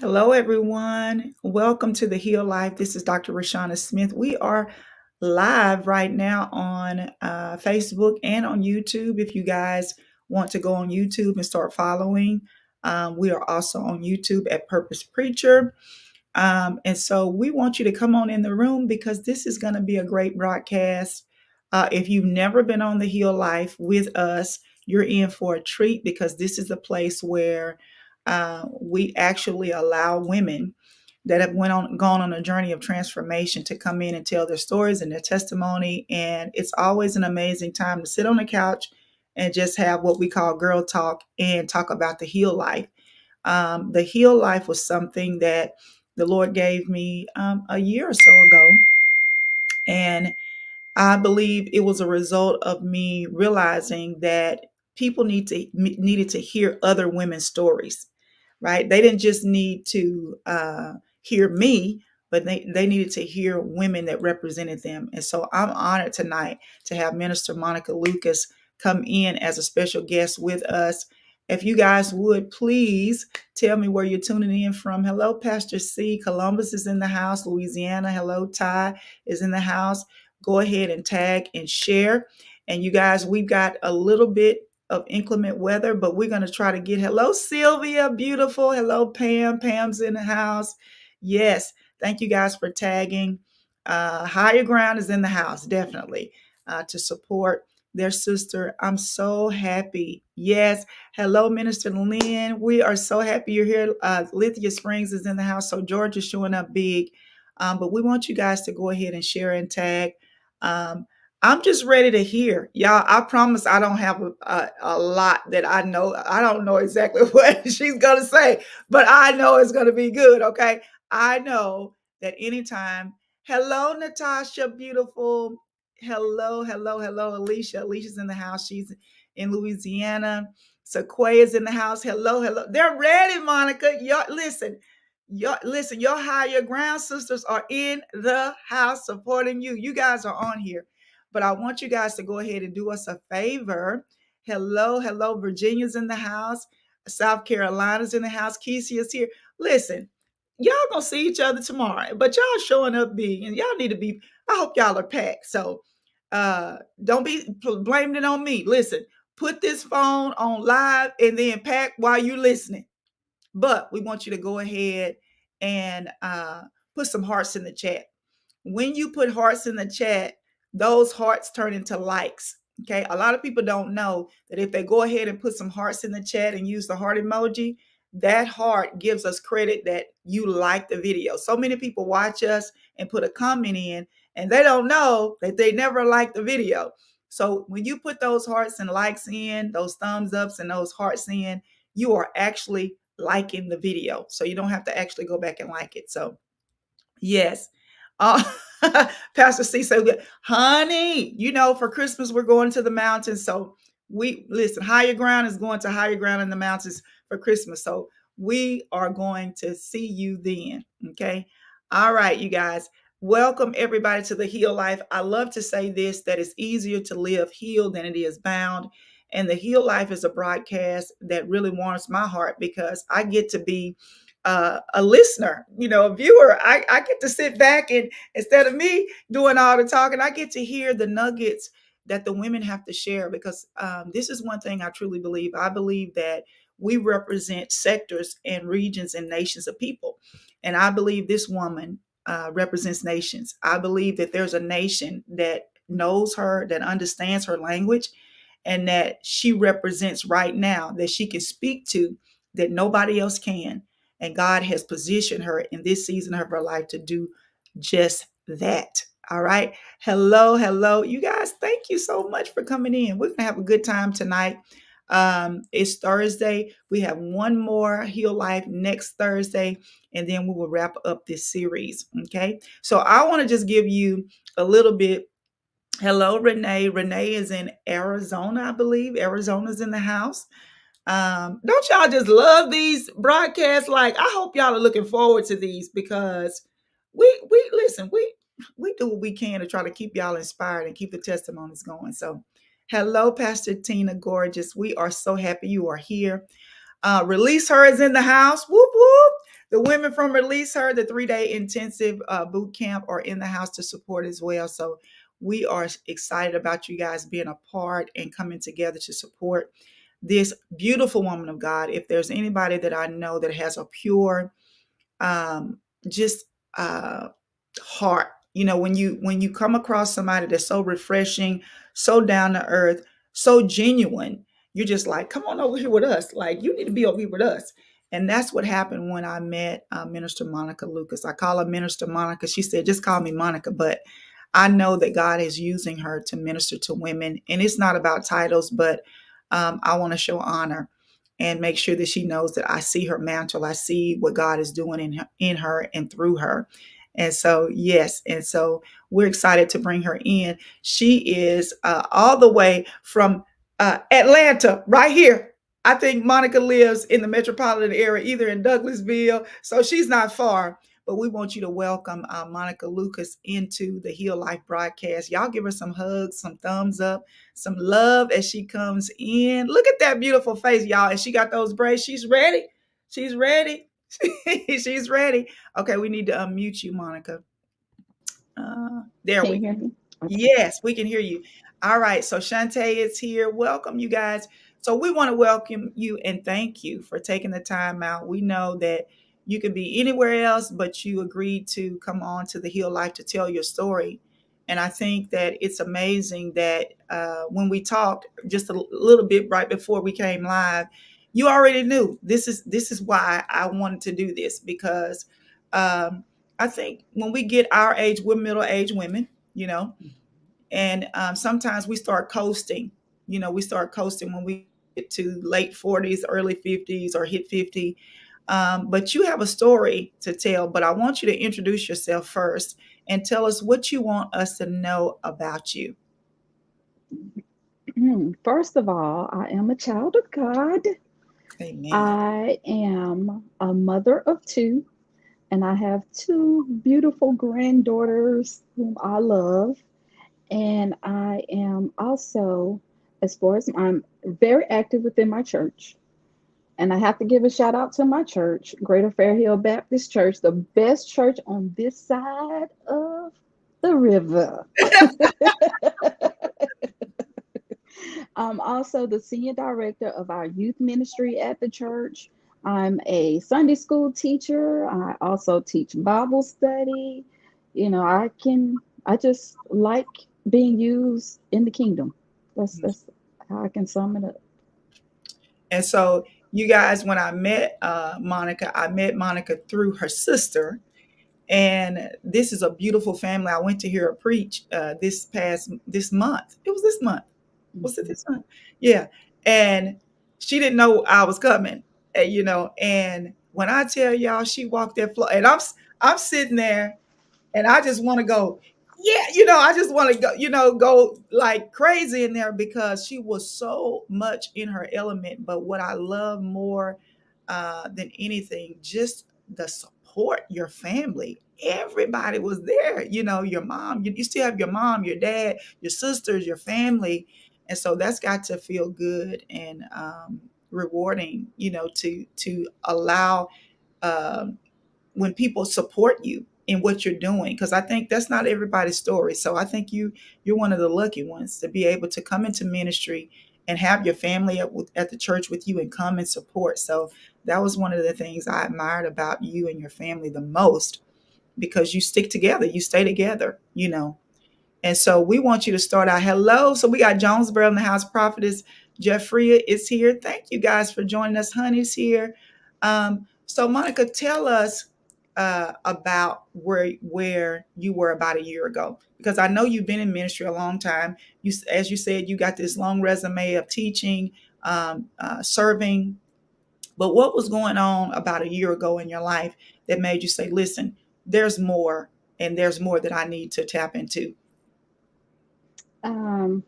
Hello, everyone. Welcome to the Heal Life. This is Dr. Rashawana Smith. We are live right now on Facebook and on YouTube. If you guys want to go on YouTube and start following, we are also on YouTube at Purpose Preacher. And so we want you to come on in the room because this is going to be a great broadcast. If you've never been on the Heal Life with us, you're in for a treat because this is a place where we actually allow women that have gone on a journey of transformation to come in and tell their stories and their testimony. And it's always an amazing time to sit on the couch and just have what we call girl talk and talk about the Heal Life. The Heal Life was something that the Lord gave me a year or so ago. And I believe it was a result of me realizing that people needed to hear other women's stories, right? They didn't just need to hear me, but they needed to hear women that represented them. And so I'm honored tonight to have Minister Monica Lucas come in as a special guest with us. If you guys would please tell me where you're tuning in from. Hello, Pastor C. Columbus is in the house. Louisiana. Hello, Ty is in the house. Go ahead and tag and share. And you guys, we've got a little bit of inclement weather, but we're going to try to get hello, Sylvia, beautiful. Hello, Pam. Pam's in the house. Yes. Thank you guys for tagging. Higher Ground is in the house, definitely, to support their sister. I'm so happy. Yes. Hello, Minister Lynn. We are so happy you're here. Lithia Springs is in the house. So Georgia's showing up big. But we want you guys to go ahead and share and tag. Um, I'm just ready to hear. Y'all, I promise I don't have a lot that I know. I don't know exactly what she's going to say, but I know it's going to be good. Okay. I know that anytime. Hello, Natasha, beautiful. Hello, Alicia. Alicia's in the house. She's in Louisiana. Sequoia's in the house. Hello. They're ready, Monica. Y'all, listen. Your higher ground sisters are in the house supporting you. You guys are on here. But I want you guys to go ahead and do us a favor. Hello. Virginia's in the house. South Carolina's in the house. Kesey is here. Listen, y'all gonna see each other tomorrow, but y'all showing up big and y'all need to be, I hope y'all are packed. So don't be blaming it on me. Listen, put this phone on live and then pack while you listening. But we want you to go ahead and put some hearts in the chat. When you put hearts in the chat, those hearts turn into likes. Okay. A lot of people don't know that if they go ahead and put some hearts in the chat and use the heart emoji, that heart gives us credit that you like the video. So many people watch us and put a comment in and they don't know that they never liked the video. So when you put those hearts and likes in, those thumbs ups and those hearts in, you are actually liking the video. So you don't have to actually go back and like it. So yes. Uh, Pastor C said, honey, for Christmas, we're going to the mountains. So we listen, higher ground is going to higher ground in the mountains for Christmas. So we are going to see you then. Okay. All right, you guys. Welcome everybody to the Heal Life. I love to say this, that it's easier to live healed than it is bound. And the Heal Life is a broadcast that really warms my heart because I get to be a listener, a viewer. I get to sit back and instead of me doing all the talking, I get to hear the nuggets that the women have to share because this is one thing I truly believe. I believe that we represent sectors and regions and nations of people. And I believe this woman represents nations. I believe that there's a nation that knows her, that understands her language, and that she represents right now, that she can speak to that nobody else can. And God has positioned her in this season of her life to do just that. All right. Hello. You guys, thank you so much for coming in. We're going to have a good time tonight. It's Thursday. We have one more Heal Life next Thursday, and then we will wrap up this series. Okay. So I want to just give you a little bit. Hello, Renee. Renee is in Arizona, I believe. Arizona's in the house. Don't y'all just love these broadcasts? Like, I hope y'all are looking forward to these because we listen, we do what we can to try to keep y'all inspired and keep the testimonies going. So hello, Pastor Tina Gorgeous. We are so happy you are here. Release Her is in the house. Whoop whoop. The women from Release Her, the 3-day intensive boot camp, are in the house to support as well. So we are excited about you guys being a part and coming together to support this beautiful woman of God. If there's anybody that I know that has a pure, um, just heart, when you come across somebody that's so refreshing, so down to earth, so genuine, you're just like, come on over here with us. Like, you need to be over here with us. And that's what happened when I met Minister Monica Lucas. I call her Minister Monica. She said, just call me Monica. But I know that God is using her to minister to women. And it's not about titles, but I want to show honor and make sure that she knows that I see her mantle. I see what God is doing in her and through her. And so, yes. And so we're excited to bring her in. She is all the way from Atlanta, right here. I think Monica lives in the metropolitan area, either in Douglasville. So she's not far. But we want you to welcome Monica Lucas into the Heal Life broadcast. Y'all give her some hugs, some thumbs up, some love as she comes in. Look at that beautiful face, y'all. And she got those braids. She's ready. She's ready. She's ready. Okay, we need to unmute you, Monica. There Can we you go. hear me? Okay. Yes, we can hear you. All right, so Shantae is here. Welcome, you guys. So we want to welcome you and thank you for taking the time out. We know that you could be anywhere else, but you agreed to come on to the Heal Life to tell your story. And I think that it's amazing that when we talked just a little bit right before we came live, you already knew this is why I wanted to do this because um, I think when we get our age, we're middle aged women, you know, and sometimes we start coasting. We start coasting when we get to late 40s, early 50s, or hit 50. But you have a story to tell. But I want you to introduce yourself first and tell us what you want us to know about you. First of all, I am a child of God. Amen. I am a mother of two, and I have two beautiful granddaughters whom I love. And I am also, as far as I'm very active within my church. And I have to give a shout out to my church, Greater Fair Hill Baptist Church, the best church on this side of the river. I'm also the senior director of our youth ministry at the church. I'm a Sunday school teacher. I also teach Bible study. I just like being used in the kingdom. That's how I can sum it up. And so, you guys, when I met Monica through her sister. And this is a beautiful family. I went to hear her preach this month. It was this month. Was it Mhm. this month? Yeah. And she didn't know I was coming. And when I tell y'all, she walked that floor, and I'm sitting there, and I just want to go, yeah, I just want to go, go like crazy in there because she was so much in her element. But what I love more than anything, just the support, your family. Everybody was there, your mom, you still have your mom, your dad, your sisters, your family. And so that's got to feel good and rewarding, to allow um, when people support you in what you're doing, because I think that's not everybody's story. So I think you're one of the lucky ones to be able to come into ministry and have your family at the church with you and come and support. So that was one of the things I admired about you and your family the most, because you stick together, you stay together. And so we want you to start out. Hello. So we got Jonesboro in the house. Prophetess Jeffria is here. Thank you guys for joining us. Honey's here. So Monica, tell us about where you were about a year ago, because I know you've been in ministry a long time. As you said, you got this long resume of teaching, serving. But what was going on about a year ago in your life that made you say, "Listen, there's more, and there's more that I need to tap into"?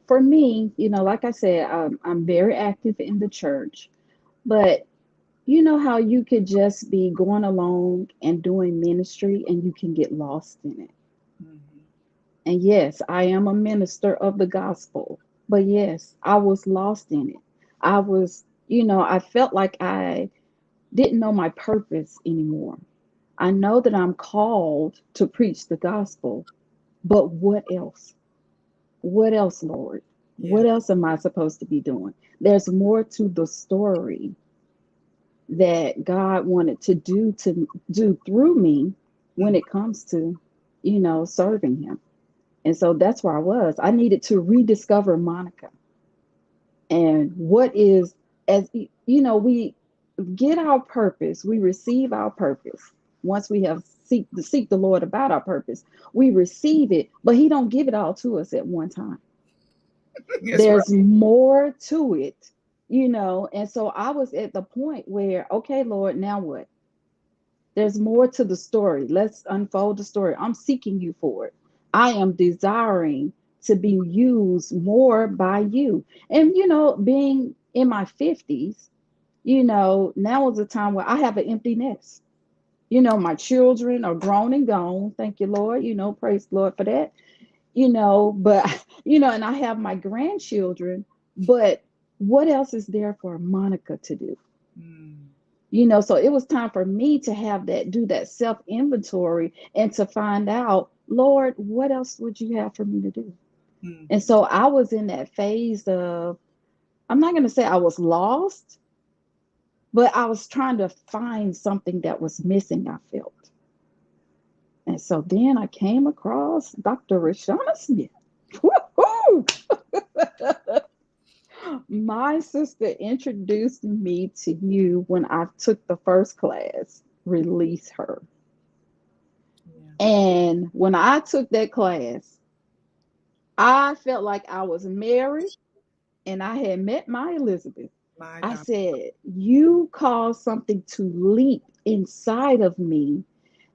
For me, like I said, I'm very active in the church, but you know how you could just be going along and doing ministry and you can get lost in it. Mhm. And yes, I am a minister of the gospel, but yes, I was lost in it. I felt like I didn't know my purpose anymore. I know that I'm called to preach the gospel, but what else? What else, Lord? Yeah. What else am I supposed to be doing? There's more to the story that God wanted to do through me when Mm, it comes to, serving him. And so that's where I was. I needed to rediscover Monica. And what is, as we get our purpose, we receive our purpose. Once we have seek the Lord about our purpose, we receive it, but he don't give it all to us at one time. that's right. There's more to it, and so I was at the point where, okay, Lord, now what? There's more to the story. Let's unfold the story. I'm seeking you for it. I am desiring to be used more by you. And, being in my 50s, now is a time where I have an empty nest. My children are grown and gone. Thank you, Lord. Praise the Lord for that. But, and I have my grandchildren. But what else is there for Monica to do? Mm, So it was time for me to have that, do that self inventory and to find out, Lord, what else would you have for me to do? mm, And so I was in that phase of, I'm not going to say I was lost, but I was trying to find something that was missing, I felt. And so then I came across Dr. Rashawana Smith. Woo-hoo! My sister introduced me to you when I took the first class, Release Her. yeah. And when I took that class, I felt like I was married and I had met my Elizabeth. My I God. said, you caused something to leap inside of me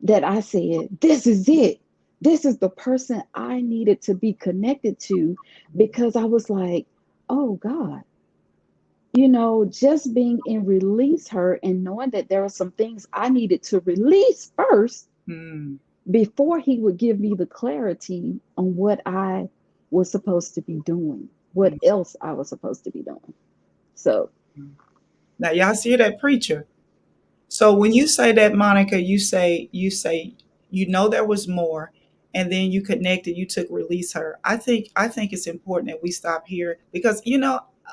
that I said, this is it. This is the person I needed to be connected to, because I was like, oh God, just being in Release Her and knowing that there are some things I needed to release first Mm, before he would give me the clarity on what I was supposed to be doing, what mm, else I was supposed to be doing. So, mm. Now y'all see that preacher. So when you say that, Monica, you say you know there was more, and then you connected. You took release her. I think it's important that we stop here because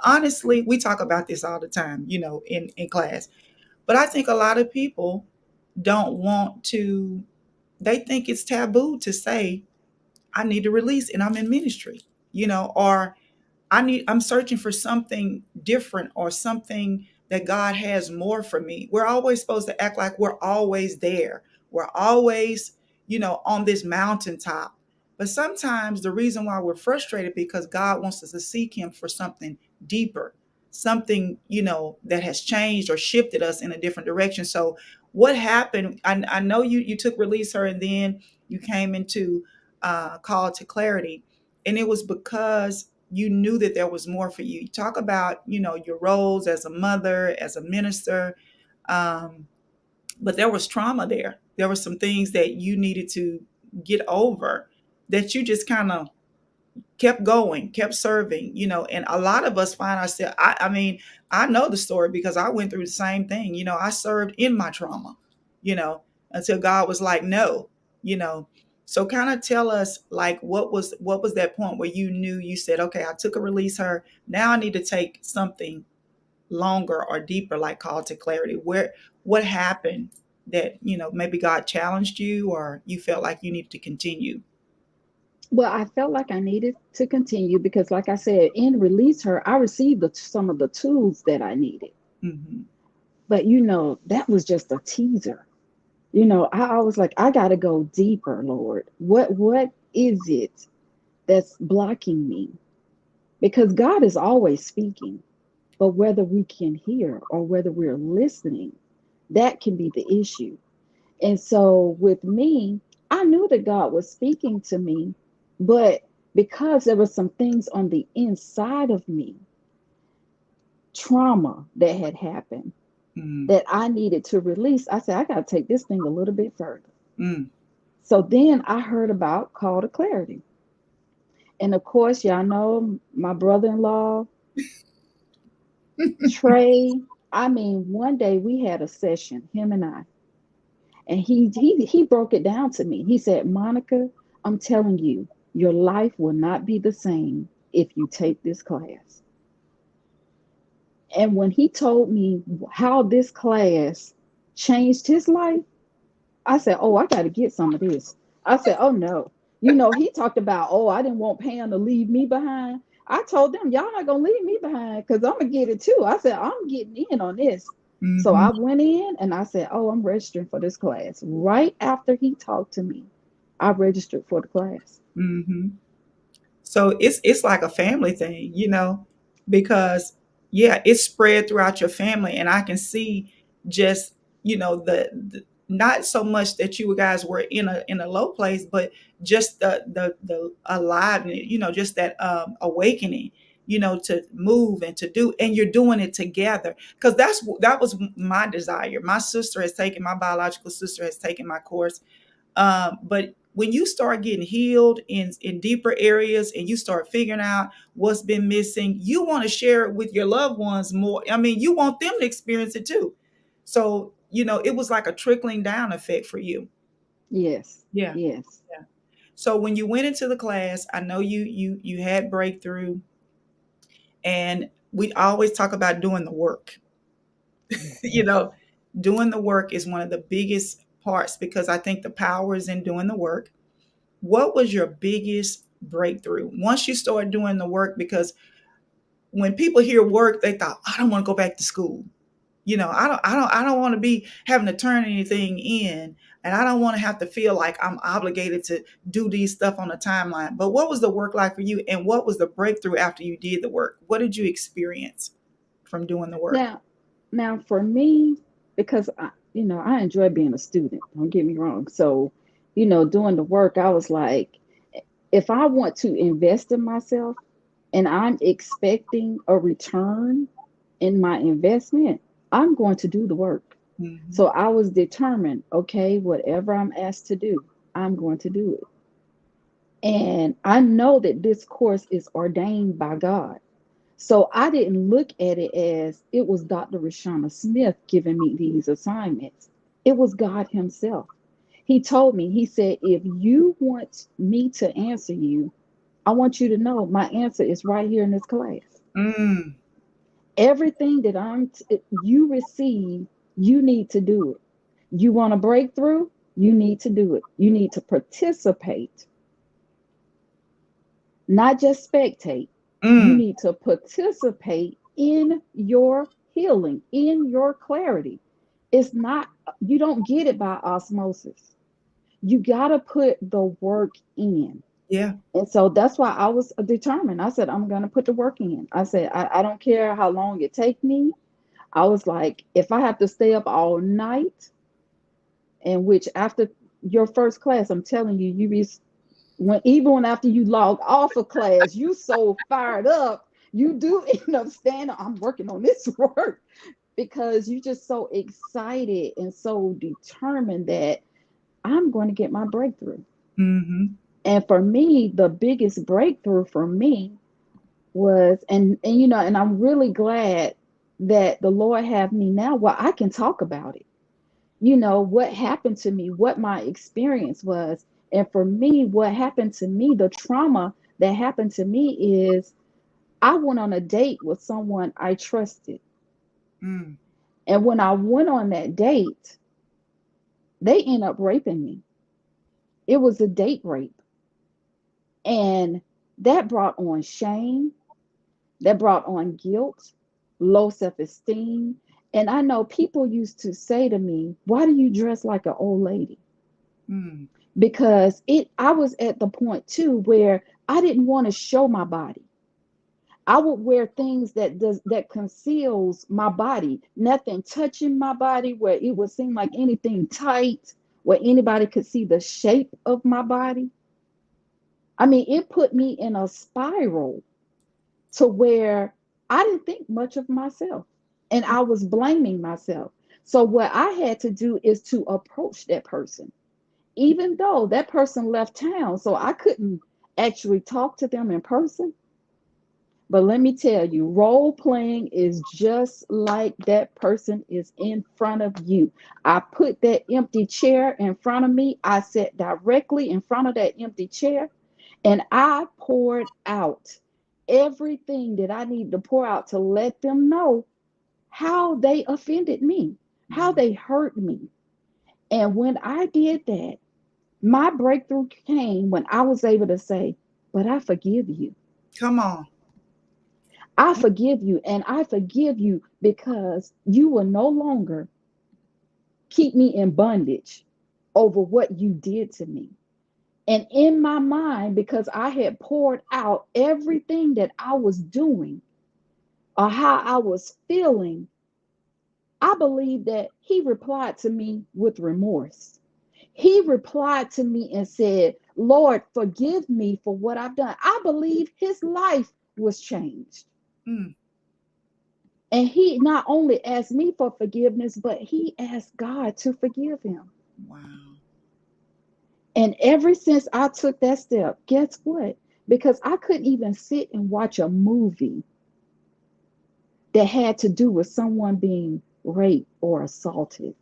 honestly we talk about this all the time. In class, but I think a lot of people don't want to. They think it's taboo to say I need to release and I'm in ministry. Or I'm searching for something different or something that God has more for me. We're always supposed to act like we're always there. We're always, on this mountaintop. But sometimes the reason why we're frustrated because God wants us to seek him for something deeper, something, that has changed or shifted us in a different direction. So what happened? I know you took release her and then you came into call to clarity. And it was because you knew that there was more for you. You talk about, your roles as a mother, as a minister, um, but there was trauma there. There were some things that you needed to get over that you just kind of kept going, kept serving, and a lot of us find ourselves, I mean, I know the story because I went through the same thing. I served in my trauma, you know, until God was like, no, you know. So kind of tell us like what was that point where you knew you said, okay, I took a release her. Now I need to take something longer or deeper, like call to clarity. What happened that, maybe God challenged you or you felt like you needed to continue? well, I felt like I needed to continue because, like I said, in Release Her, I received some of the tools that I needed. Hmm. But, that was just a teaser. I was like, I got to go deeper, Lord. What is it that's blocking me? Because God is always speaking, but whether we can hear or whether we're listening, that can be the issue. And so with me, I knew that God was speaking to me, but because there were some things on the inside of me, trauma that had happened Mm, that I needed to release, I said, I got to take this thing a little bit further. mm, So then I heard about Call to Clarity. And of course, y'all know my brother in law, Trey. I mean, one day we had a session, him and I, And he broke it down to me. He said, Monica, I'm telling you, your life will not be the same if you take this class. And when he told me how this class changed his life, I said, oh, I got to get some of this. I said, oh no. He talked about, oh, I didn't want Pam to leave me behind. I told them, y'all not going to leave me behind because I'm going to get it too. I said, I'm getting in on this. So Mm-hmm. I went in and I said, oh, I'm registering for this class. Right after he talked to me, I registered for the class. Mm-hmm. So it's like a family thing, because yeah, it's spread throughout your family, and I can see just the not so much that you guys were in a low place, but just the aliveness, just that awakening, to move and to do, and you're doing it together, because that was my desire. My biological sister has taken my course, but when you start getting healed in deeper areas and you start figuring out what's been missing, you want to share it with your loved ones more. I mean, you want them to experience it too. So, it was like a trickling down effect for you. Yes, Yeah. yes, Yeah. So when you went into the class, I know you had breakthrough, and we always talk about doing the work. you know, Doing the work is one of the biggest parts, because I think the power is in doing the work. What was your biggest breakthrough once you started doing the work? Because when people hear work, they thought, I don't want to go back to school. I don't want to be having to turn anything in, and I don't want to have to feel like I'm obligated to do these stuff on a timeline. But what was the work like for you, and what was the breakthrough after you did the work? What did you experience from doing the work? now now for me, because I enjoy being a student, don't get me wrong. So doing the work, I was like, if I want to invest in myself and I'm expecting a return in my investment, I'm going to do the work. Hmm. So I was determined, okay, whatever I'm asked to do, I'm going to do it. And I know that this course is ordained by God. So I didn't look at it as it was Dr. Rashawana Smith giving me these assignments. It was God Himself. He told me, He said, if you want me to answer you, I want you to know my answer is right here in this class. Mm, Everything that you receive, you need to do it. You want a breakthrough? You need to do it. You need to participate, not just spectate. You mm, need to participate in your healing, in your clarity. It's not, you don't get it by osmosis. You got to put the work in. yeah. And so that's why I was determined. I said, I'm going to put the work in. I said, I don't care how long it take me. I was like, if I have to stay up all night, in which after your first class, I'm telling you, you be when after you log off of class, you so fired up, you do end up standing. I'm working on this work because you just so excited and so determined that I'm going to get my breakthrough. Hmm. And for me, the biggest breakthrough for me was, and I'm really glad that the Lord have me now where I can talk about it. What happened to me, what my experience was. And for me, what happened to me, the trauma that happened to me is I went on a date with someone I trusted. Mm, And when I went on that date, they ended up raping me. It was a date rape. And that brought on shame, that brought on guilt, low self esteem. And I know people used to say to me, why do you dress like an old lady? mm, Because I was at the point too where I didn't want to show my body. I would wear things that conceals my body, nothing touching my body where it would seem like anything tight, where anybody could see the shape of my body. I mean, it put me in a spiral to where I didn't think much of myself and I was blaming myself. So what I had to do is to approach that person even though that person left town, so I couldn't actually talk to them in person. But let me tell you, role playing is just like that person is in front of you. I put that empty chair in front of me. I sat directly in front of that empty chair and I poured out everything that I need to pour out to let them know how they offended me, how Mm. they hurt me. And when I did that, my breakthrough came when I was able to say, but I forgive you. Come on. I forgive you, and I forgive you because you will no longer keep me in bondage over what you did to me. And in my mind, because I had poured out everything that I was doing or how I was feeling, I believe that he replied to me with remorse. He replied to me and said, Lord, forgive me for what I've done. I believe his life was changed. Mm. And he not only asked me for forgiveness, but he asked God to forgive him. Wow. And ever since I took that step, guess what? Because I couldn't even sit and watch a movie that had to do with someone being raped or assaulted.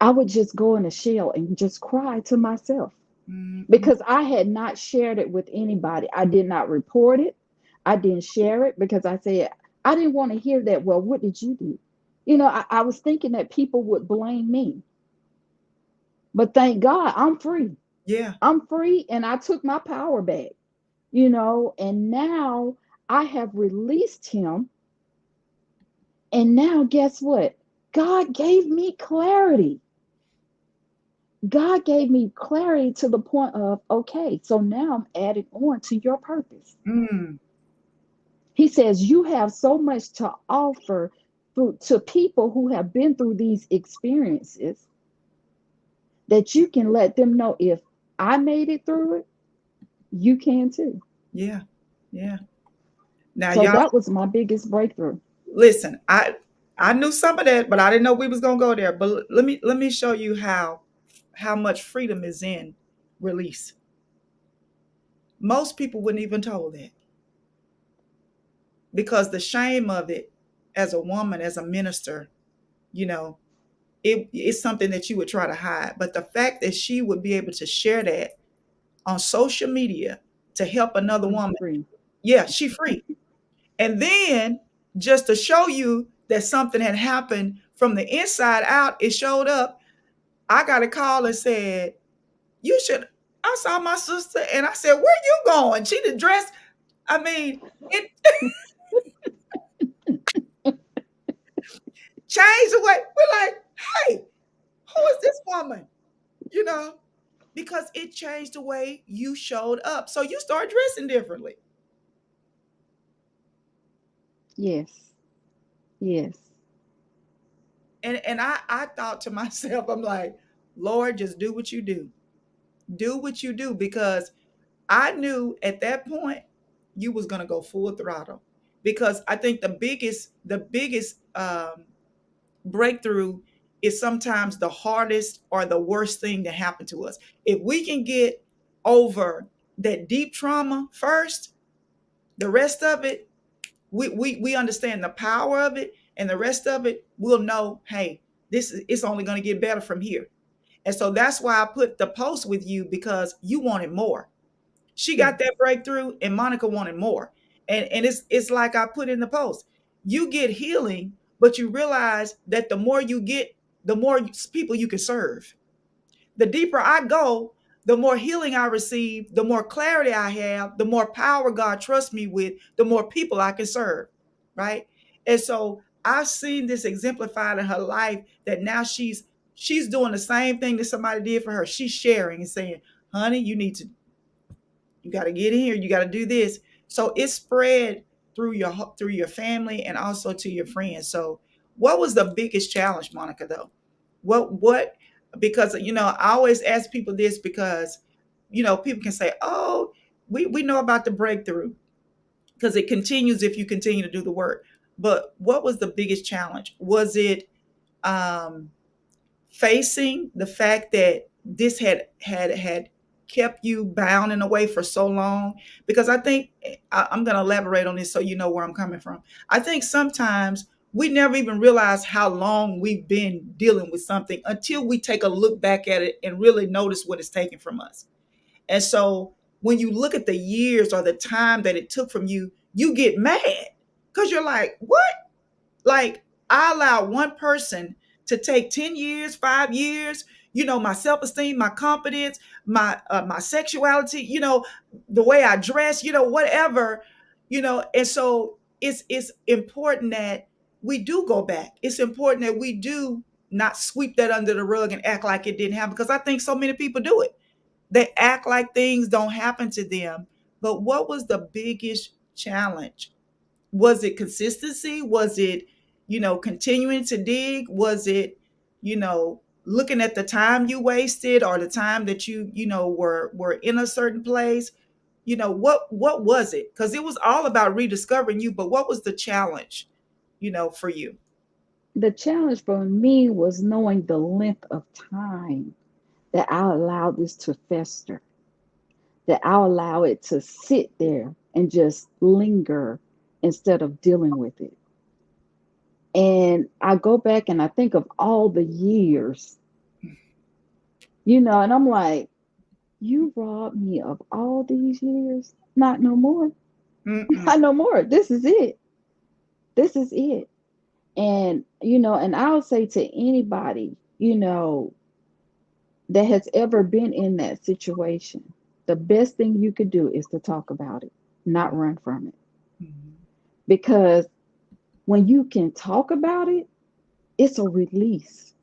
I would just go in a shell and just cry to myself Mm-mm. because I had not shared it with anybody. I did not report it. I didn't share it because I said, I didn't want to hear that. Well, what did you do? I was thinking that people would blame me. But thank God I'm free. Yeah. I'm free and I took my power back, and now I have released him. And now, guess what? God gave me clarity. God gave me clarity to the point of, okay, so now I'm adding on to your purpose. Mm. He says, you have so much to offer to people who have been through these experiences that you can let them know if I made it through it, you can too. Yeah. Yeah. Now, So y'all, that was my biggest breakthrough. listen. I knew some of that, but I didn't know we was gonna go there. But let me show you how much freedom is in release. Most people wouldn't even told that because the shame of it, as a woman, as a minister, you know, it's something that you would try to hide. But the fact that she would be able to share that on social media to help another I'm woman, free. yeah, she free. And then just to show you that something had happened from the inside out, it showed up. I got a call and said, you should. I saw my sister and I said, where you going? She the dress. I mean, it changed the way. We're like, hey, who is this woman? You know, because it changed the way you showed up. So you start dressing differently. Yes. Yes. And I thought to myself, I'm like, Lord, just do what you do. Do what you do because I knew at that point you was gonna go full throttle. Because I think the biggest breakthrough is sometimes the hardest or the worst thing that happened to us. If we can get over that deep trauma first, the rest of it, we understand the power of it, and the rest of it, we'll know, hey, this is it's only going to get better from here. And so that's why I put the post with you because you wanted more. She got that Yes. breakthrough, and Monica wanted more. And it's like I put in the post. You get healing, but you realize that the more you get, the more people you can serve. The deeper I go, the more healing I receive, the more clarity I have, the more power God trusts me with, the more people I can serve. Right. And so I've seen this exemplified in her life that now she's doing the same thing that somebody did for her. She's sharing and saying, honey, you got to get in here, you got to do this. So it's spread through your family and also to your friends. So what was the biggest challenge, Monica, though? What because I always ask people this because people can say, oh, we know about the breakthrough because it continues if you continue to do the work. But what was the biggest challenge? Was it um facing the fact that this had kept you bound in a way for so long? Because I think I'm going to elaborate on this so you know where I'm coming from. I think sometimes we never even realize how long we've been dealing with something until we take a look back at it and really notice what it's taken from us. And so when you look at the years or the time that it took from you, you get mad because you're like, what? Like, I allowed one person to take 10 years, 5 years, my self-esteem, my confidence, my sexuality, the way I dress, whatever, and so it's important that we do go back. It's important that we do not sweep that under the rug and act like it didn't happen, because I think so many people do it. They act like things don't happen to them. But what was the biggest challenge? Was it consistency? Was it, continuing to dig? Was it, looking at the time you wasted, or the time that were in a certain place? What was it? Because it was all about rediscovering you, but what was the challenge, for you? The challenge for me was knowing the length of time that I allowed this to fester, that I'll allow it to sit there and just linger instead of dealing with it. And I go back and I think of all the years, and I'm like, you robbed me of all these years? Not no more. Mm-mm. Not no more. This is it. This is it. And, and I'll say to anybody, that has ever been in that situation, the best thing you could do is to talk about it, not run from it. Mm-hmm. Because when you can talk about it, it's a release.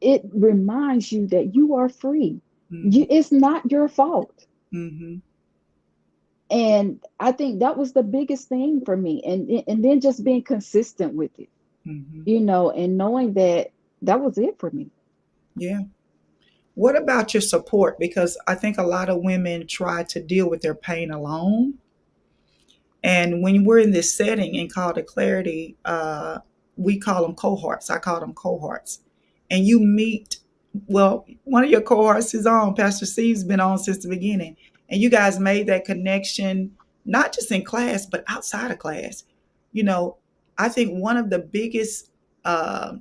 It reminds you that you are free. Mm-hmm. It's not your fault. Mm-hmm. And I think that was the biggest thing for me. And then just being consistent with it, Mm-hmm. and knowing that that was it for me. Yeah. What about your support? Because I think a lot of women try to deal with their pain alone. And when we're in this setting in Call to Clarity, we call them cohorts. I call them cohorts. And you meet, well, one of your cohorts is on. Pastor Steve's been on since the beginning. And you guys made that connection, not just in class, but outside of class. You know, I think one of the biggest uh,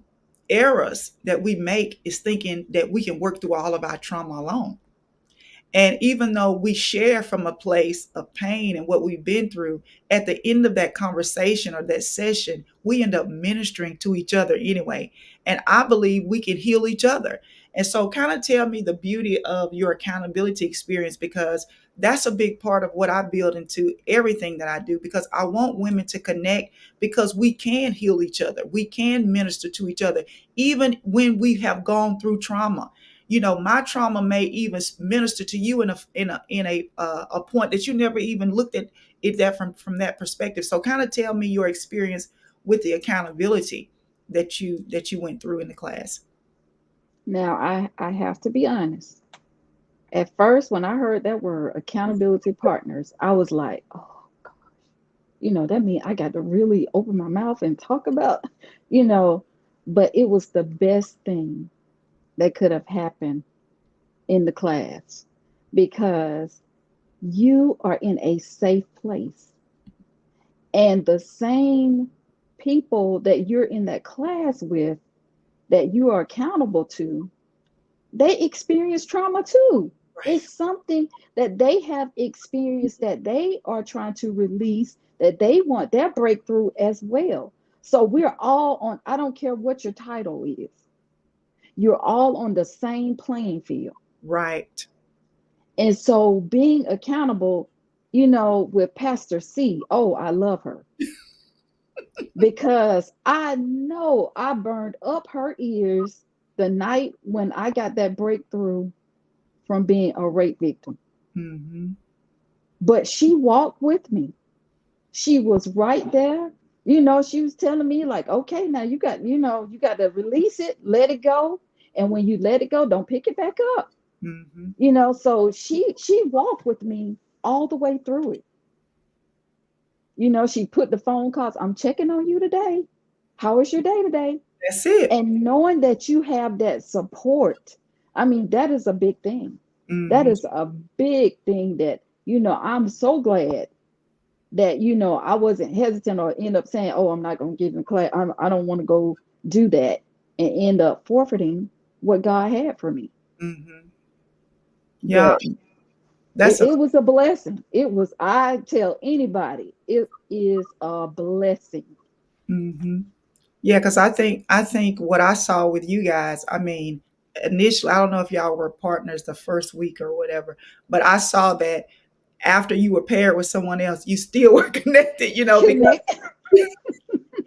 errors that we make is thinking that we can work through all of our trauma alone. And even though we share from a place of pain and what we've been through, at the end of that conversation or that session, we end up ministering to each other anyway. And I believe we can heal each other. And so, kind of tell me the beauty of your accountability experience, because that's a big part of what I build into everything that I do, because I want women to connect, because we can heal each other. We can minister to each other, even when we have gone through trauma. My trauma may even minister to you in a point that you never even looked at it that from that perspective. So kind of tell me your experience with the accountability that you went through in the class. Now, I have to be honest. At first, when I heard that word accountability partners, I was like, oh, that means I got to really open my mouth and talk about, you know, but it was the best thing that could have happened in the class because you are in a safe place. And the same people that you're in that class with, that you are accountable to, they experience trauma too. Right. It's something that they have experienced that they are trying to release, that they want their breakthrough as well. So we're all on, I don't care what your title is, you're all on the same playing field. Right. And so being accountable, with Pastor C, oh, I love her because I know I burned up her ears the night when I got that breakthrough from being a rape victim. Mm-hmm. But she walked with me. She was right there. She was telling me like, okay, now you got to release it, let it go. And when you let it go, don't pick it back up. Mm-hmm. So she walked with me all the way through it. She put the phone calls, I'm checking on you today. How was your day today? That's it. And knowing that you have that support, I mean, that is a big thing. That Mm-hmm. is a big thing that, I'm so glad that, I wasn't hesitant or end up saying, oh, I'm not going to give him class. I don't want to go do that and end up forfeiting what God had for me. Mm-hmm. Yeah, But that's a. it was a blessing. I tell anybody, it is a blessing. Mm-hmm. Yeah, because I think what I saw with you guys, I mean, initially, I don't know if y'all were partners the first week or whatever, but I saw that after you were paired with someone else, you still were connected, because Connect.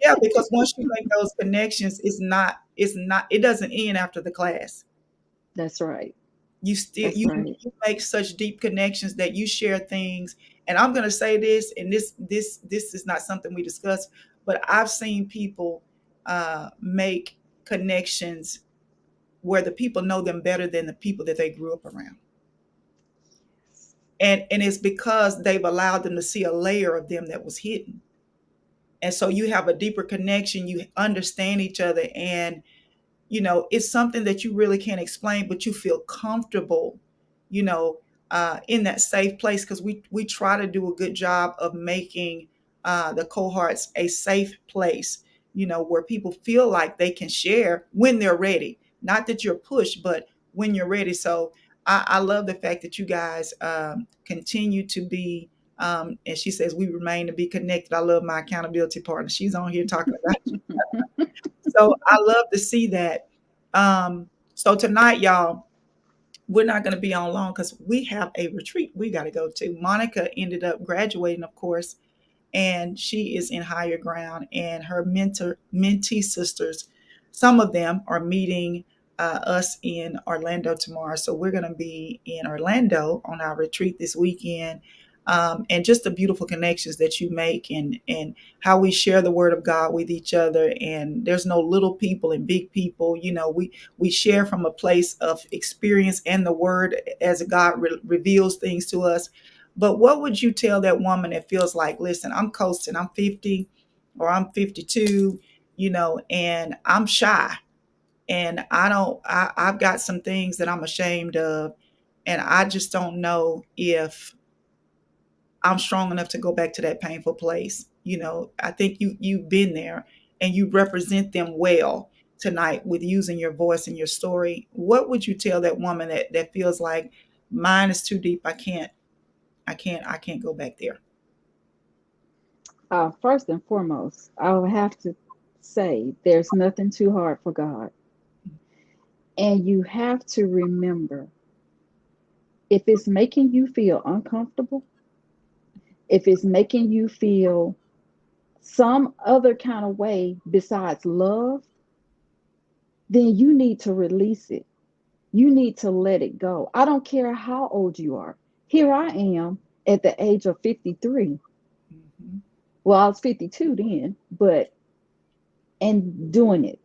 yeah, because once you make those connections, it's not it doesn't end after the class. That's right. You still That's you right. you make such deep connections that you share things. And I'm gonna say this, and this is not something we discuss, but I've seen people make connections where the people know them better than the people that they grew up around. And it's because they've allowed them to see a layer of them that was hidden. And so you have a deeper connection, you understand each other, and it's something that you really can't explain, but you feel comfortable, you know, in that safe place, because we try to do a good job of making the cohorts a safe place, where people feel like they can share when they're ready. Not that you're pushed, but when you're ready. So I love the fact that you guys continue to be. And she says we remain to be connected. I love my accountability partner. She's on here talking about. So I love to see that. So tonight, y'all, we're not going to be on long because we have a retreat we got to go to. Monica ended up graduating, of course, and she is in higher ground, and her mentee sisters, some of them are meeting us in Orlando tomorrow. So we're going to be in Orlando on our retreat this weekend. And just the beautiful connections that you make, and how we share the word of God with each other. And there's no little people and big people. We share from a place of experience and the word as God reveals things to us. But what would you tell that woman that feels like, listen, I'm coasting, I'm 50 or I'm 52, and I'm shy, and I've got some things that I'm ashamed of, and I just don't know if I'm strong enough to go back to that painful place. I think you've been there, and you represent them well tonight with using your voice and your story. What would you tell that woman that feels like mine is too deep? I can't go back there. First and foremost, I would have to say there's nothing too hard for God. And you have to remember, if it's making you feel uncomfortable, if it's making you feel some other kind of way besides love, then you need to release it. You need to let it go. I don't care how old you are. Here I am at the age of 53. Mhm. Well, I was 52 then, but and doing it.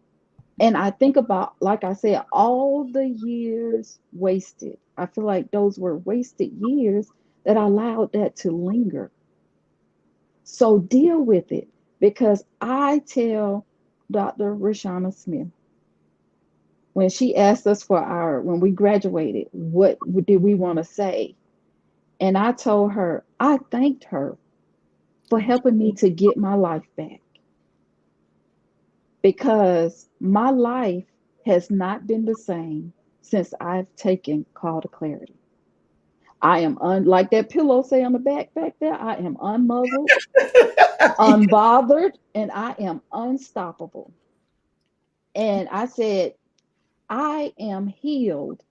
And I think about, like I said, all the years wasted. I feel like those were wasted years that I allowed that to linger. So deal with it, because I tell Dr. Rashawana Smith, when she asked us when we graduated, what did we want to say? And I told her, I thanked her for helping me to get my life back, because my life has not been the same since I've taken Call to Clarity. I am like that pillow say on the back there, I am unmuzzled, unbothered, and I am unstoppable. And I said, I am healed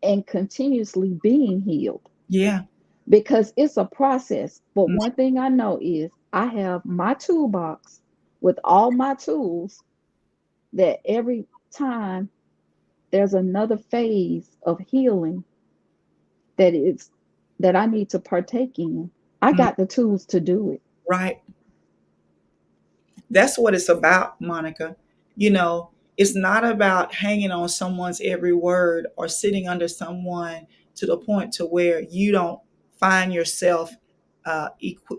and continuously being healed, Yeah. because it's a process. But Mm. one thing I know is I have my toolbox with all my tools, that every time there's another phase of healing that is that I need to partake in, I Mm. got the tools to do it. Right. That's what it's about, Monica. It's not about hanging on someone's every word or sitting under someone to the point to where you don't find yourself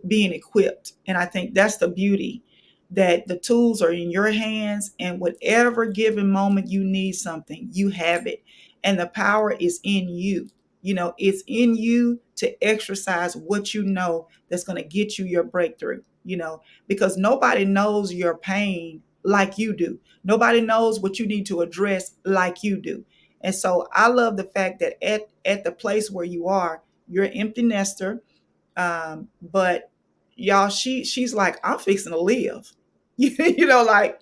being equipped. And I think that's the beauty, that the tools are in your hands, and whatever given moment you need something, you have it. And the power is in you. It's in you to exercise what you know that's going to get you your breakthrough, because nobody knows your pain like you do. Nobody knows what you need to address like you do. And so I love the fact that at the place where you are, you're an empty nester. But y'all, she's like, I'm fixing to live. Like,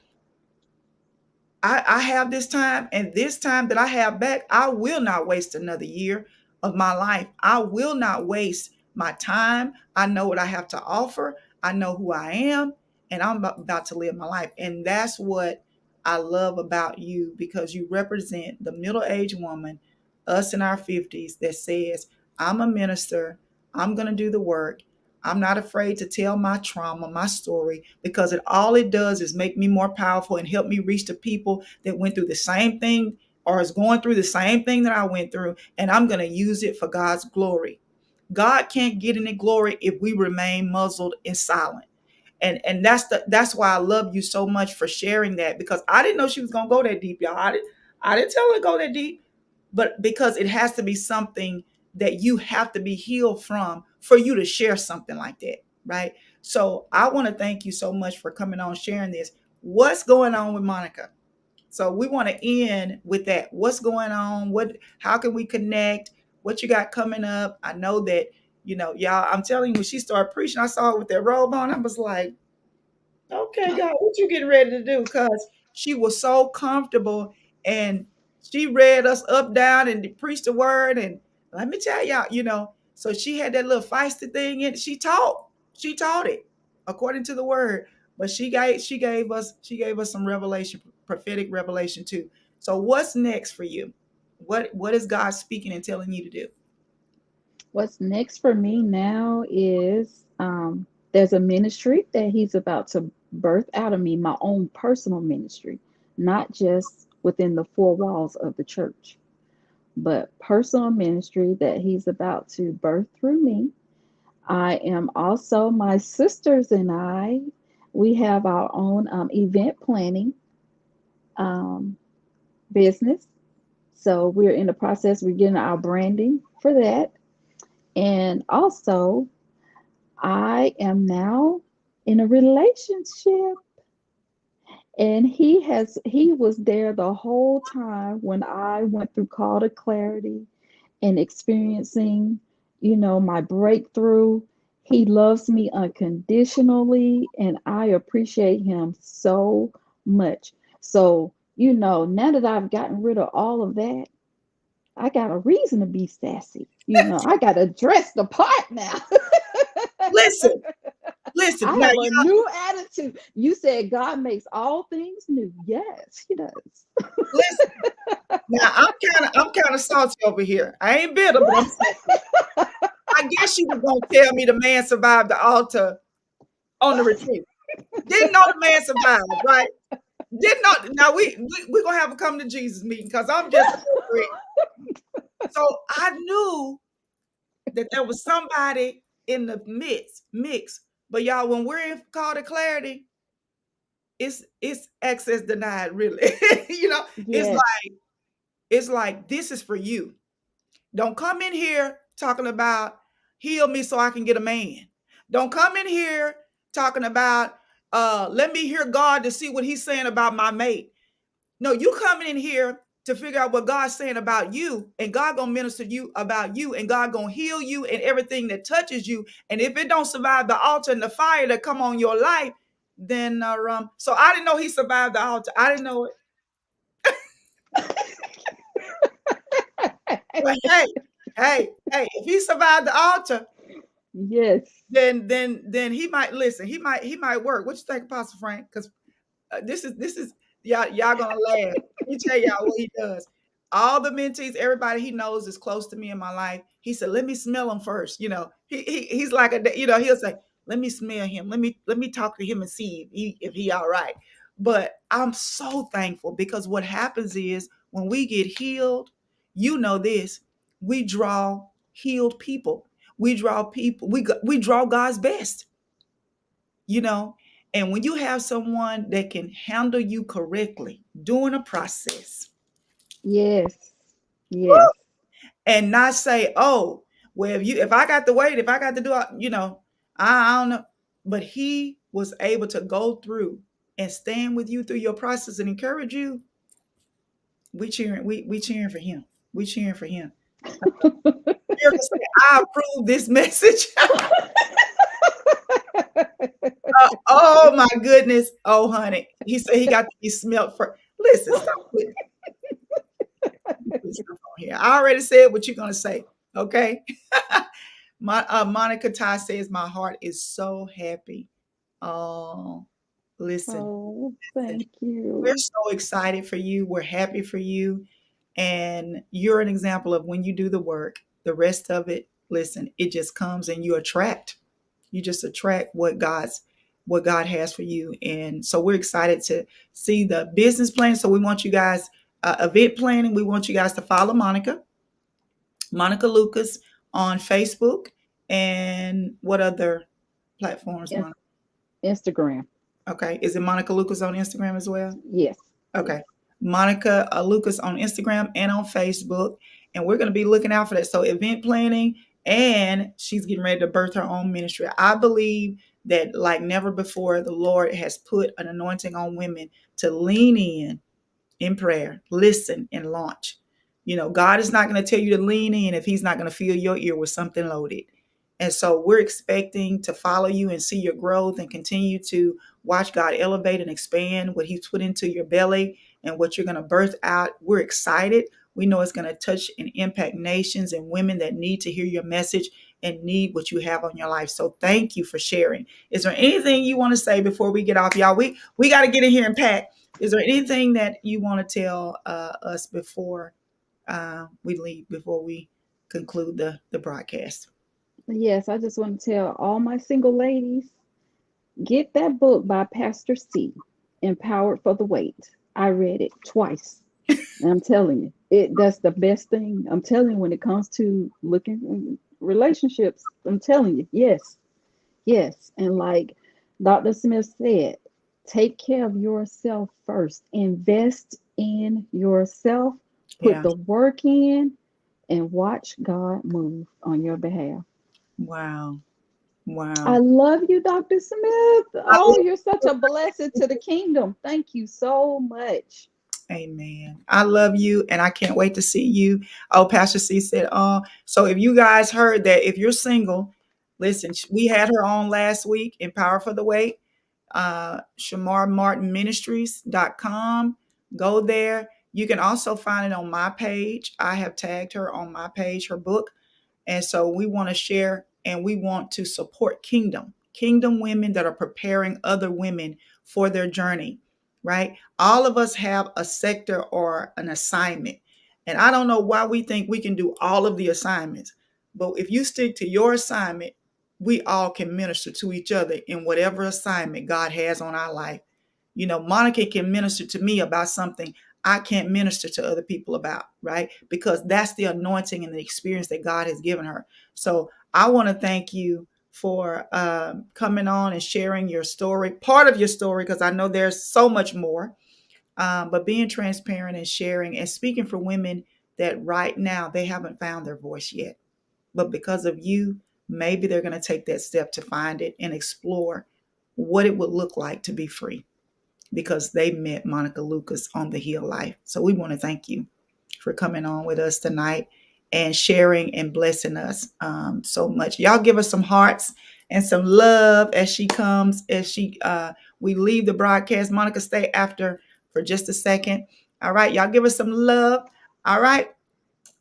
I have this time, and this time that I have back, I will not waste another year of my life. I will not waste my time. I know what I have to offer. I know who I am, and I'm about to live my life. And that's what I love about you, because you represent the middle aged woman, us in our 50s, that says, I'm a minister. I'm going to do the work. I'm not afraid to tell my trauma, my story, because all it does is make me more powerful and help me reach the people that went through the same thing or is going through the same thing that I went through. And I'm going to use it for God's glory. God can't get any glory if we remain muzzled and silent. And that's why I love you so much for sharing that, because I didn't know she was gonna go that deep, y'all. I didn't tell her to go that deep, but because it has to be something that you have to be healed from for you to share something like that, right? So I want to thank you so much for coming on, sharing this. What's going on with Monica? So we want to end with that. What's going on? How can we connect? What you got coming up? I know that, y'all, I'm telling you, when she started preaching, I saw her with that robe on. I was like, okay, God, what you getting ready to do? Because she was so comfortable, and she read us up, down, and preached the word. And let me tell y'all, so she had that little feisty thing in it. She taught it according to the word. But she gave us some revelation, prophetic revelation too. So what's next for you? What is God speaking and telling you to do? What's next for me now is there's a ministry that he's about to birth out of me, my own personal ministry, not just within the four walls of the church, but personal ministry that he's about to birth through me. I am also, my sisters and we have our own event planning um, business. So we're in the process, we're getting our branding for that. And also, I am now in a relationship, and he was there the whole time when I went through call to clarity and experiencing, my breakthrough. He loves me unconditionally, and I appreciate him so much. So, now that I've gotten rid of all of that, I got a reason to be sassy. I got to dress the part now. Listen, listen. I Now, have a new attitude. You said God makes all things new. Yes, he does. listen. Now I'm kind of salty over here. I ain't bitter, but I'm salty. I guess you were gonna tell me the man survived the altar on the retreat. Didn't know the man survived, right? Didn't know. Now we gonna have a come to Jesus meeting, because I'm just over it. So I knew that there was somebody in the mix. But y'all, when we're in call to clarity, it's access denied, really. It's Yes, like this is for you. Don't come in here talking about heal me so I can get a man. Don't come in here talking about let me hear God to see what he's saying about my mate. No, you coming in here to figure out what God's saying about you, and God gonna minister to you about you, and God gonna heal you and everything that touches you. And if it don't survive the altar and the fire that come on your life, then so I didn't know he survived the altar. I didn't know it. But hey, if he survived the altar, yes, then he might listen. He might work. What you think, Apostle Frank? Because this is y'all gonna laugh. Let me tell y'all what he does. All the mentees, everybody he knows is close to me in my life. He said, "Let me smell him first." He's like he'll say, "Let me smell him. Let me talk to him and see if he all right." But I'm so thankful, because what happens is when we get healed, this, we draw healed people. We draw people. We draw God's best you know and when you have someone that can handle you correctly during a process, yes, yes. and not say, "Oh, well, if I got to wait, if I got to do, I don't know." But he was able to go through and stand with you through your process and encourage you. We cheering for him. We cheering for him. You're gonna say, "I approve this message." Oh my goodness. Oh honey, he said he got to be smelt for. Listen, stop putting stuff on here. I already said what you're gonna say. Okay. Monica Ty says my heart is so happy. Oh, listen, Oh, listen. thank We're you. so excited for you. We're happy for you. And you're an example of when you do the work, the rest of it, listen, it just comes and you just attract what God has for you. And so we're excited to see the business plan. So we want you guys, event planning. We want you guys to follow Monica Lucas on Facebook. And what other platforms, Yes, Monica? Instagram. Okay. Is it Monica Lucas on Instagram as well? Yes, yes. Okay. Monica Lucas on Instagram and on Facebook. And we're going to be looking out for that. So, event planning, and she's getting ready to birth her own ministry. I believe that, like never before, the Lord has put an anointing on women to lean in prayer, listen, and launch. God is not going to tell you to lean in if He's not going to fill your ear with something loaded. And so we're expecting to follow you and see your growth and continue to watch God elevate and expand what He's put into your belly and what you're going to birth out. We're excited. We know it's going to touch and impact nations and women that need to hear your message and need what you have on your life. So thank you for sharing. Is there anything you want to say before we get off, y'all? We got to get in here and pack. Is there anything that you want to tell us before we leave, before we conclude the broadcast? Yes, I just want to tell all my single ladies, get that book by Pastor C, Empowered for the Wait. I read it twice. And I'm telling you, that's the best thing. I'm telling you when it comes to looking relationships, I'm telling you, yes, yes. And like Dr. Smith said, take care of yourself first. Invest in yourself, put Yeah. the work in, and watch God move on your behalf. Wow. I Wow. love you, Dr. Smith. I Oh, love you're such a blessing to the kingdom. Thank you so much. Amen. I love you and I can't wait to see you. Oh, Pastor C said, so if you guys heard that, if you're single, listen, we had her on last week in Power for the Wait, shamarmartinministries.com. Go there. You can also find it on my page. I have tagged her on my page, her book. And so we want to share and we want to support kingdom women that are preparing other women for their journey, right? All of us have a sector or an assignment. And I don't know why we think we can do all of the assignments, but if you stick to your assignment, we all can minister to each other in whatever assignment God has on our life. Monica can minister to me about something I can't minister to other people about, right? Because that's the anointing and the experience that God has given her. So I want to thank you for coming on and sharing your story, part of your story, because I know there's so much more, but being transparent and sharing and speaking for women that right now they haven't found their voice yet. But because of you, maybe they're going to take that step to find it and explore what it would look like to be free because they met Monica Lucas on the Heal Life. So we want to thank you for coming on with us tonight and sharing and blessing us so much. Y'all give us some hearts and some love as she comes, as we leave the broadcast. Monica, stay after for just a second. All right, y'all give us some love. All right.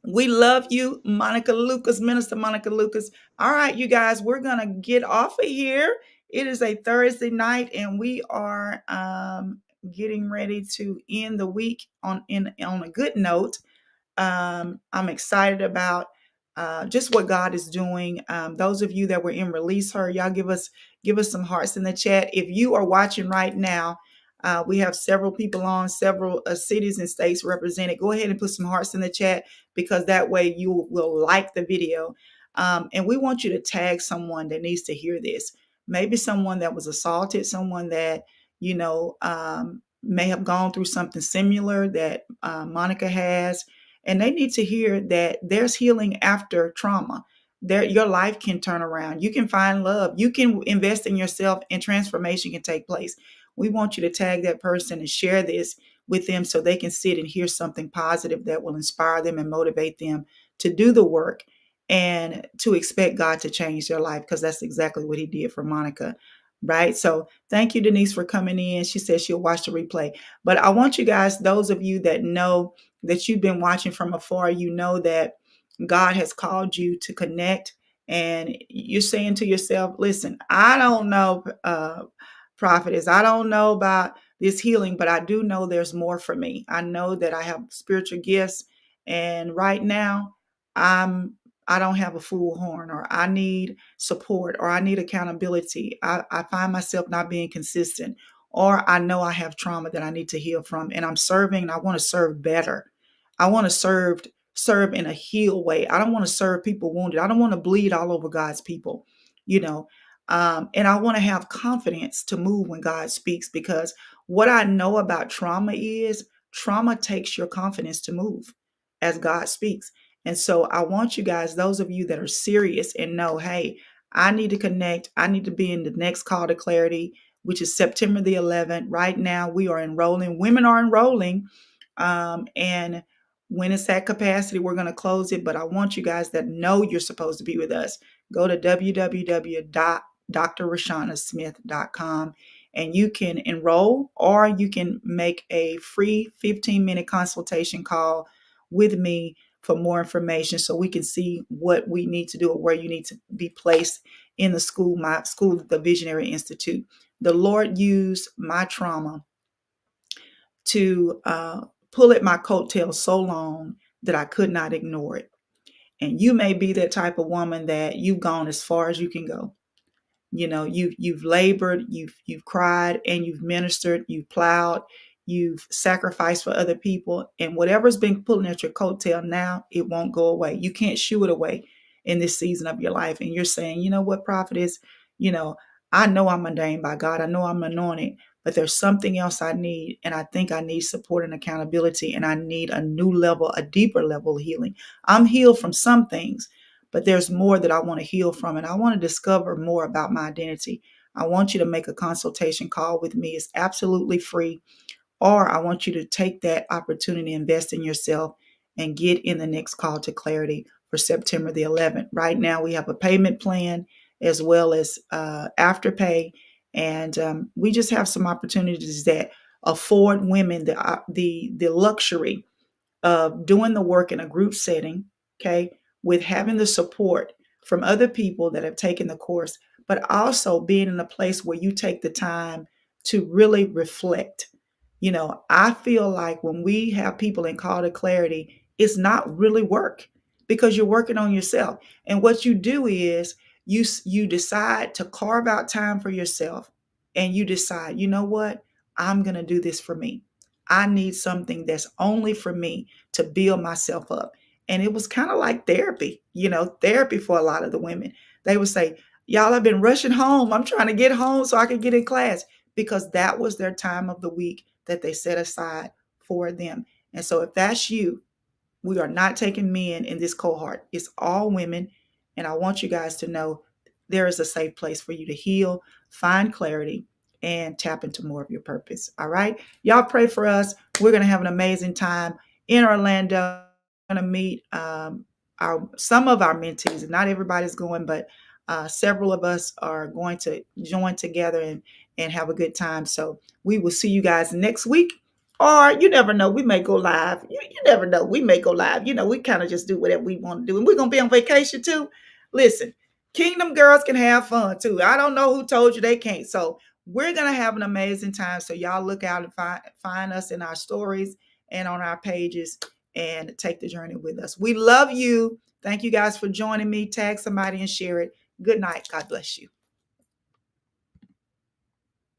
We love you, Monica Lucas, Minister Monica Lucas. All right, you guys, we're going to get off of here. It is a Thursday night, and we are getting ready to end the week on a good note. I'm excited about just what God is doing. Those of you that were in Release Her, y'all give us some hearts in the chat. If you are watching right now, we have several people on, several cities and states represented. Go ahead and put some hearts in the chat because that way you will like the video. And we want you to tag someone that needs to hear this. Maybe someone that was assaulted, someone that may have gone through something similar that Monica has, and they need to hear that there's healing after trauma. There, your life can turn around. You can find love. You can invest in yourself, and transformation can take place. We want you to tag that person and share this with them so they can sit and hear something positive that will inspire them and motivate them to do the work and to expect God to change their life, because that's exactly what he did for Monica. Right. So thank you, Denise, for coming in. She says she'll watch the replay. But I want you guys, those of you that know that you've been watching from afar, you know that God has called you to connect, and you're saying to yourself, listen, I don't know, prophetess, I don't know about this healing, but I do know there's more for me. I know that I have spiritual gifts, and right now I'm I don't have a full horn, or I need support, or I need accountability. I find myself not being consistent, or I know I have trauma that I need to heal from, and I'm serving, and I want to serve better. I want to serve in a healed way. I don't want to serve people wounded. I don't want to bleed all over God's people, you know. And I want to have confidence to move when God speaks, because what I know about trauma is trauma takes your confidence to move as God speaks. And so I want you guys, those of you that are serious and know, hey, I need to connect. I need to be in the next call to clarity, which is September the 11th. Right now, we are enrolling. Women are enrolling. And when it's at capacity, we're going to close it. But I want you guys that know you're supposed to be with us. Go to www.drrashawnasmith.com, and you can enroll, or you can make a free 15-minute consultation call with me for more information, so we can see what we need to do or where you need to be placed in the school, my school, the Visionary Institute. The Lord used my trauma to pull at my coattails so long that I could not ignore it. And you may be that type of woman that you've gone as far as you can go. You know, you've labored, you've cried, and you've ministered, you've plowed, you've sacrificed for other people, and whatever's been pulling at your coattail now, it won't go away. You can't shoo it away in this season of your life. And you're saying, you know what, prophet is, you know, I know I'm ordained by God. I know I'm anointed, but there's something else I need. And I think I need support and accountability. And I need a new level, a deeper level of healing. I'm healed from some things, but there's more that I want to heal from. And I want to discover more about my identity. I want you to make a consultation call with me. It's absolutely free. Or I want you to take that opportunity, invest in yourself, and get in the next call to clarity for September the 11th. Right now, we have a payment plan as well as afterpay, and we just have some opportunities that afford women the luxury of doing the work in a group setting, okay, with having the support from other people that have taken the course, but also being in a place where you take the time to really reflect. You know, I feel like when we have people in call to clarity, it's not really work, because you're working on yourself. And what you do is you decide to carve out time for yourself, and you decide, you know what? I'm going to do this for me. I need something that's only for me to build myself up. And it was kind of like therapy, you know, therapy for a lot of the women. They would say, y'all, I've been rushing home. I'm trying to get home so I can get in class, because that was their time of the week that they set aside for them. And so if that's you, we are not taking men in this cohort. It's all women. And I want you guys to know there is a safe place for you to heal, find clarity, and tap into more of your purpose. All right. Y'all pray for us. We're going to have an amazing time in Orlando. We're going to meet some of our mentees. Not everybody's going, but several of us are going to join together and have a good time. So we will see you guys next week. Or you never know, we may go live. You never know, we may go live. You know, we kind of just do whatever we want to do. And we're going to be on vacation too. Listen, Kingdom girls can have fun too. I don't know who told you they can't. So we're going to have an amazing time. So y'all look out and find us in our stories and on our pages, and take the journey with us. We love you. Thank you guys for joining me. Tag somebody and share it. Good night. God bless you.